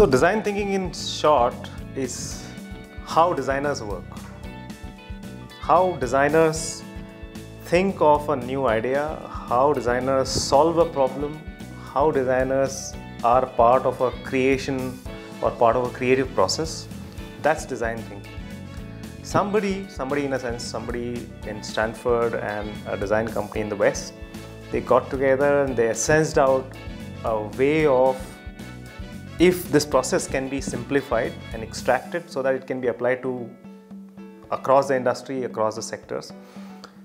So design thinking in short is how designers work. How designers think of a new idea, how designers solve a problem, how designers are part of a creation or part of a creative process. That's design thinking. Somebody in a sense, somebody in Stanford and a design company in the West, they got together and they assessed out a way of if this process can be simplified and extracted so that it can be applied to across the industry, across the sectors.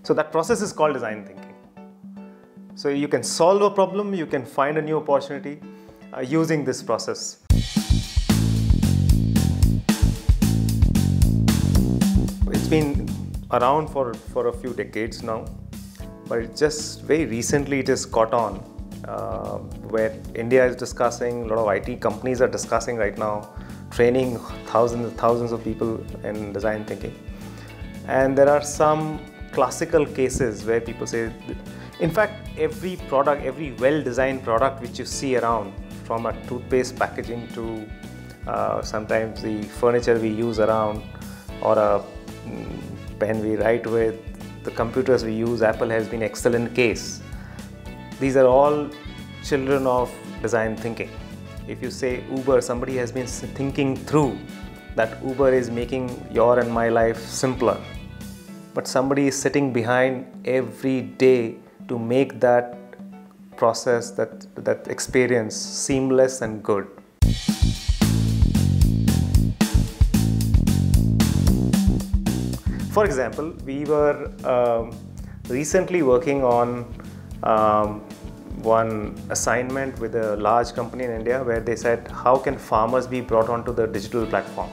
So that process is called design thinking. So you can solve a problem, you can find a new opportunity using this process. It's been around for a few decades now, but it just very recently it has caught on. Where India is discussing, a lot of IT companies are discussing right now, training thousands of people in design thinking. And there are some classical cases where people say, in fact, every product, every well-designed product which you see around, from a toothpaste packaging to sometimes the furniture we use around, or a pen we write with, the computers we use, Apple has been excellent case. These are all children of design thinking. If you say Uber, somebody has been thinking through that Uber is making your and my life simpler. But somebody is sitting behind every day to make that process, that experience seamless and good. For example, we were recently working on one assignment with a large company in India where they said, how can farmers be brought onto the digital platform?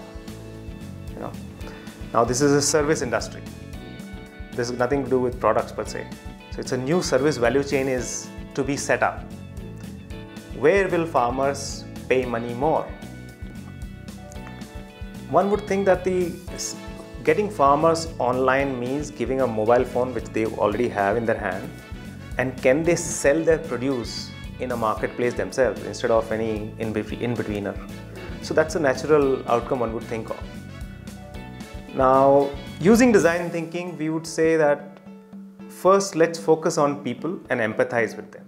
Now this is a service industry. This has nothing to do with products per se. So it's a new service value chain is to be set up. Where will farmers pay money more? One would think that getting farmers online means giving a mobile phone which they already have in their hand, and can they sell their produce in a marketplace themselves instead of any in-betweener. So that's a natural outcome one would think of. Now, using design thinking, we would say that first let's focus on people and empathize with them.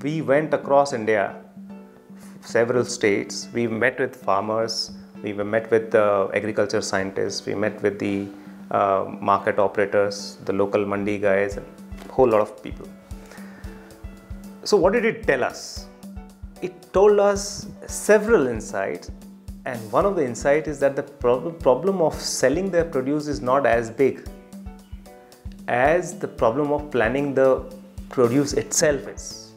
We went across India, several states, we met with farmers, we met with the agriculture scientists, we met with the market operators, the local mandi guys, and a whole lot of people. So what did it tell us? It told us several insights, and one of the insights is that the problem of selling their produce is not as big as the problem of planning the produce itself is.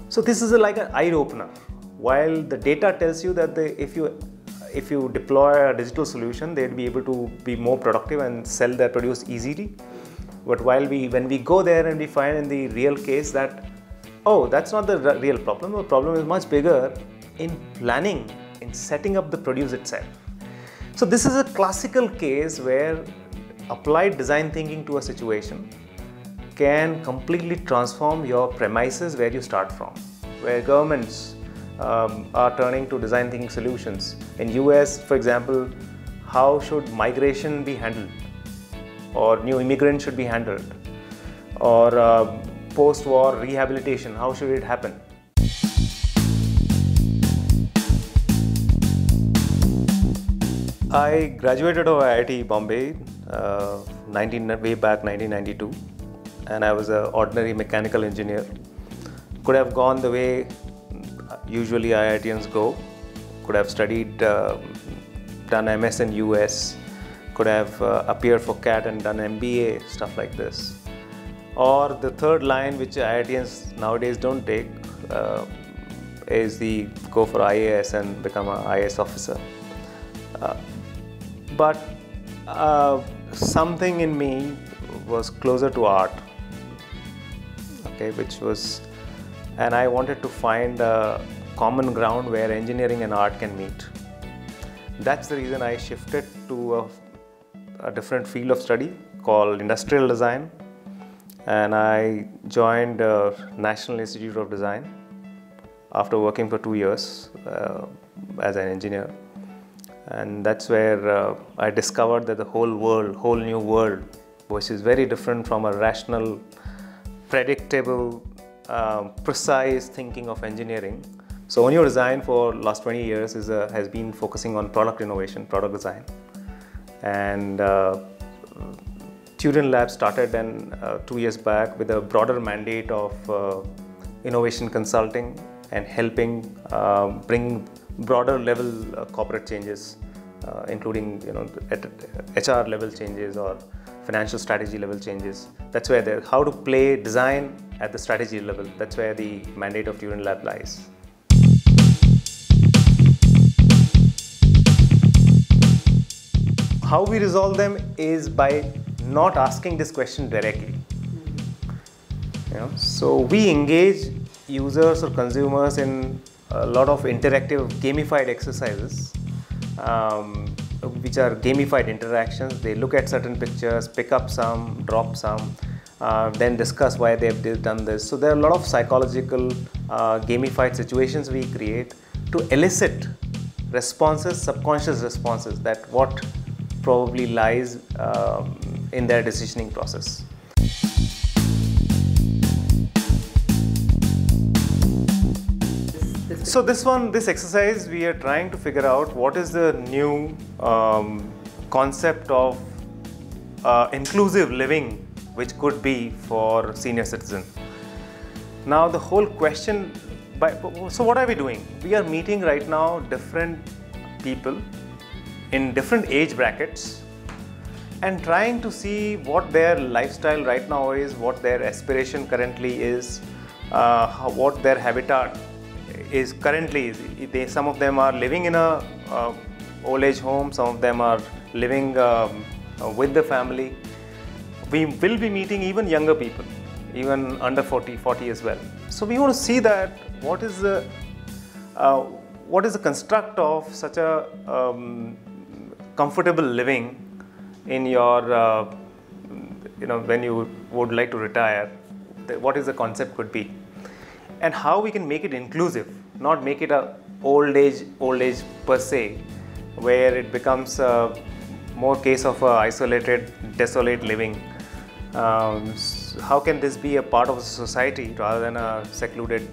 So this is like an eye-opener. While the data tells you that if you deploy a digital solution, they'd be able to be more productive and sell their produce easily. But when we go there and we find in the real case that, oh, that's not the real problem. The problem is much bigger in planning, in setting up the produce itself. So this is a classical case where applied design thinking to a situation can completely transform your premises where you start from, where governments are turning to design thinking solutions. In US, for example, how should migration be handled? Or new immigrants should be handled, or post-war rehabilitation, how should it happen? I graduated of IIT Bombay way back 1992, and I was an ordinary mechanical engineer. Could have gone the way usually IITians go, could have studied, done MS in US, could have appeared for CAT and done MBA, stuff like this. Or the third line, which IITians nowadays don't take, is the go for IAS and become an IAS officer. But something in me was closer to art, okay, and I wanted to find a common ground where engineering and art can meet. That's the reason I shifted to a different field of study called industrial design, and I joined National Institute of Design. after working for 2 years as an engineer. And that's where I discovered that the whole new world, which is very different from a rational, predictable, precise thinking of engineering. So Onio Design for last 20 years has been focusing on product innovation, product design. And Turian Lab started 2 years back with a broader mandate of innovation consulting and helping bring broader level corporate changes, including at HR level changes or financial strategy level changes. That's where how to play design at the strategy level. That's where the mandate of Turian Lab lies. How we resolve them is by not asking this question directly. So we engage users or consumers in a lot of interactive gamified exercises, which are gamified interactions. They look at certain pictures, pick up some, drop some, then discuss why they've done this. So there are a lot of psychological gamified situations we create to elicit responses, subconscious responses, that what probably lies in their decisioning process. So this exercise, we are trying to figure out what is the new concept of inclusive living which could be for senior citizen. Now the whole question, so what are we doing? We are meeting right now different people in different age brackets and trying to see what their lifestyle right now is, what their aspiration currently is, what their habitat is currently. Some of them are living in a old age home, some of them are living with the family. We will be meeting even younger people, even under 40 as well. So we want to see that what is the construct of such a comfortable living in your when you would like to retire, what is the concept could be, and how we can make it inclusive, not make it a old age per se, where it becomes more case of a isolated, desolate living. How can this be a part of the society rather than a secluded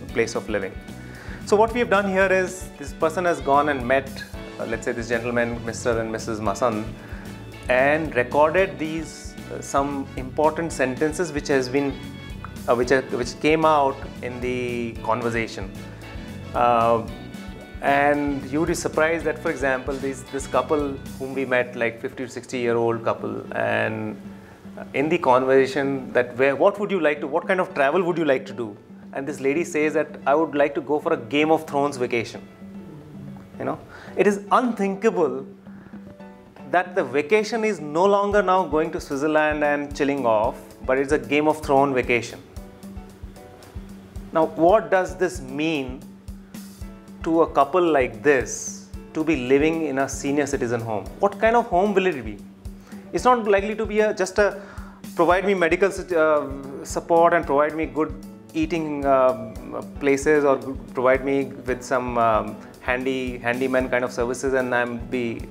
place of living? So what we have done here is, this person has gone and met, let's say this gentleman, Mr. and Mrs. Masan, and recorded these some important sentences which has been which came out in the conversation. And you would be surprised that, for example, this couple whom we met, like 50 to 60-year-old couple, and in the conversation that what kind of travel would you like to do? And this lady says that I would like to go for a Game of Thrones vacation. It is unthinkable that the vacation is no longer now going to Switzerland and chilling off, but it's a Game of Thrones vacation. Now, what does this mean to a couple like this to be living in a senior citizen home? What kind of home will it be? It's not likely to be just provide me medical support and provide me good eating places, or provide me with some handyman kind of services, and I'm be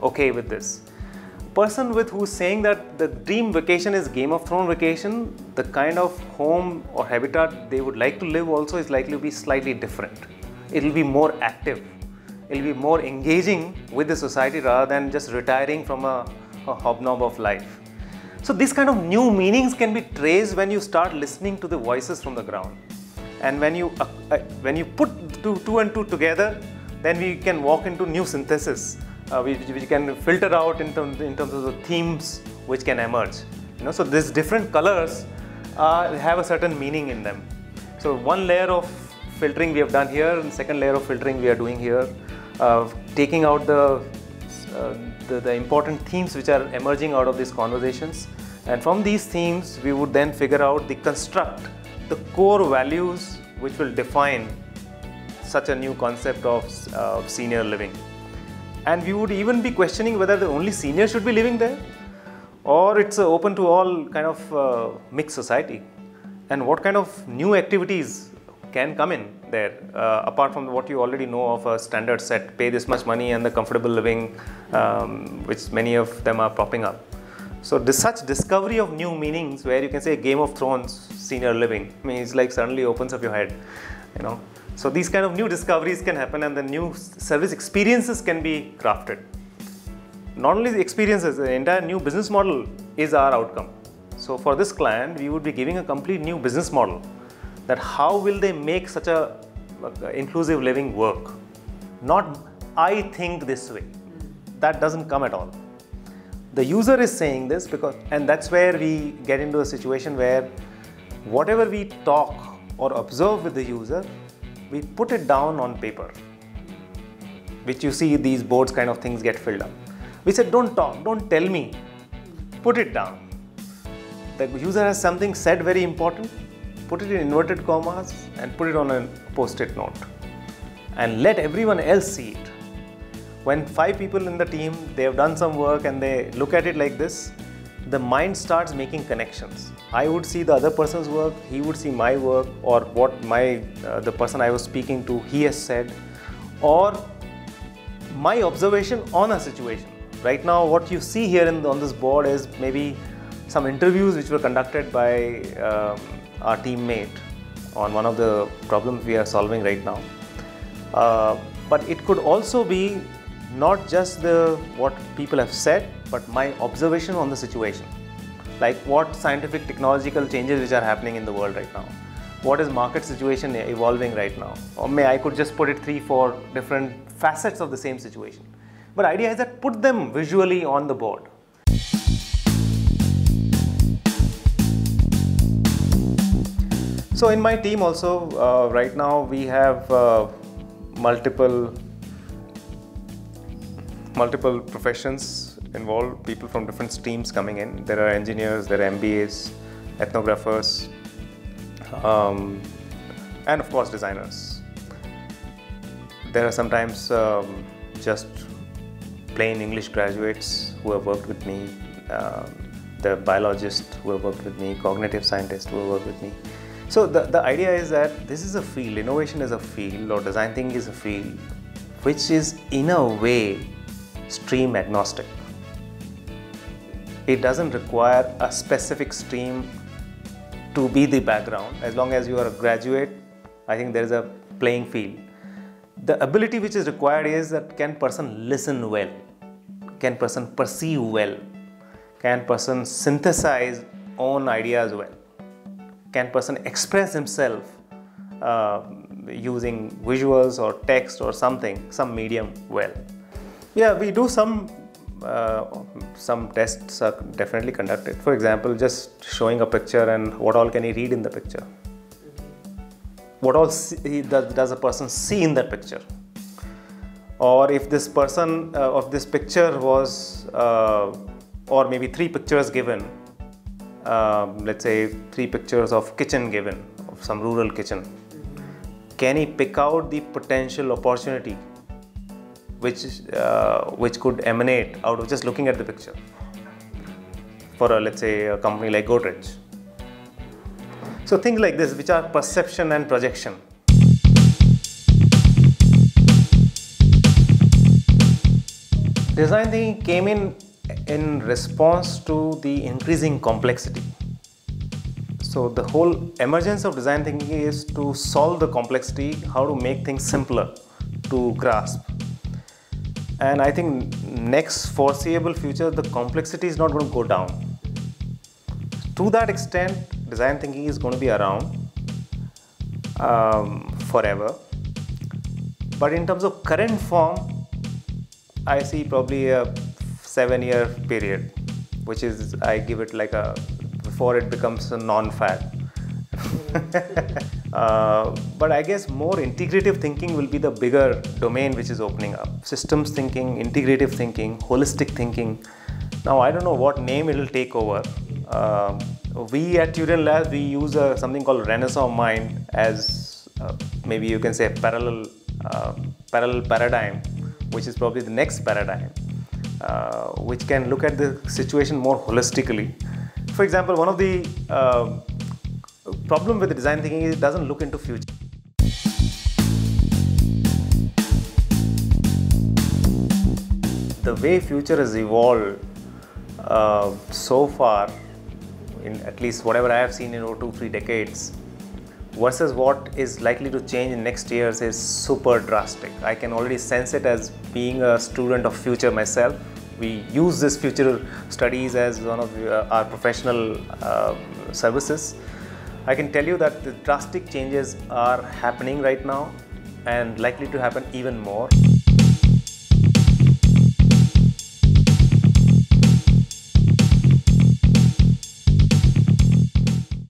okay with this. Person who's saying that the dream vacation is Game of Thrones vacation, the kind of home or habitat they would like to live also is likely to be slightly different. It will be more active. It will be more engaging with the society rather than just retiring from a hobnob of life. So these kind of new meanings can be traced when you start listening to the voices from the ground. And when you put two and two together, then we can walk into new synthesis. We can filter out in terms of the themes which can emerge. So these different colors have a certain meaning in them. So one layer of filtering we have done here, and second layer of filtering we are doing here, taking out the important themes which are emerging out of these conversations. And from these themes, we would then figure out the construct, the core values which will define such a new concept of senior living. And we would even be questioning whether the only seniors should be living there, or it's open to all kind of mixed society, and what kind of new activities can come in there, apart from what you already know of a standard set, pay this much money and the comfortable living, which many of them are propping up. So such discovery of new meanings, where you can say Game of Thrones senior living, I mean, it's like suddenly opens up your head, you know. So these kind of new discoveries can happen, and the new service experiences can be crafted. Not only the experiences, the entire new business model is our outcome. So for this client, we would be giving a complete new business model, that how will they make such a inclusive living work? Not I think this way. That doesn't come at all. The user is saying this because, and that's where we get into a situation where whatever we talk or observe with the user, we put it down on paper, which you see these boards kind of things get filled up. We said, don't talk, don't tell me, put it down. The user has something said very important, put it in inverted commas and put it on a post-it note and let everyone else see it. When 5 people in the team, they have done some work and they look at it like this, the mind starts making connections. I would see the other person's work, he would see my work, or what the person I was speaking to, he has said, or my observation on a situation. Right now, what you see here on this board is maybe some interviews which were conducted by our teammate on one of the problems we are solving right now. But it could also be not just what people have said, but my observation on the situation. Like what scientific technological changes which are happening in the world right now. What is market situation evolving right now? Or I could just put it 3-4 different facets of the same situation. But idea is that put them visually on the board. So in my team also, right now we have multiple professions involved, people from different streams coming in. There are engineers, there are MBAs, ethnographers, and of course designers. There are sometimes just plain English graduates who have worked with me, the biologists who have worked with me, cognitive scientists who have worked with me. So the idea is that this is a field, innovation is a field, or design thinking is a field, which is in a way stream agnostic. It doesn't require a specific stream to be the background. As long as you are a graduate, I think there is a playing field. The ability which is required is that can person listen well, can person perceive well, can person synthesize own ideas well, can person express himself using visuals or text or something, some medium well. Yeah, we do some tests are definitely conducted. For example, just showing a picture and what all can he read in the picture. What all does a person see in that picture? Or if this person of this picture was, or maybe 3 pictures given, let's say 3 pictures of kitchen given, of some rural kitchen. Can he pick out the potential opportunity which could emanate out of just looking at the picture for let's say a company like Godrej? So things like this, which are perception and projection. Design thinking came in response to the increasing complexity. So the whole emergence of design thinking is to solve the complexity, how to make things simpler to grasp. And I think next foreseeable future, the complexity is not going to go down. To that extent, design thinking is going to be around forever. But in terms of current form, I see probably a 7-year period, which is, I give it like before it becomes a non-fad. But I guess more integrative thinking will be the bigger domain which is opening up. Systems thinking, integrative thinking, holistic thinking. Now I don't know what name it will take over. We at Turian Labs, we use something called Renaissance Mind as maybe you can say a parallel paradigm, which is probably the next paradigm, which can look at the situation more holistically. For example, one of the problem with the design thinking is it doesn't look into future. the way future has evolved so far, in at least whatever I have seen in over 2-3 decades, versus what is likely to change in next years is super drastic. I can already sense it as being a student of future myself. We use this future studies as one of our professional services. I can tell you that the drastic changes are happening right now and likely to happen even more.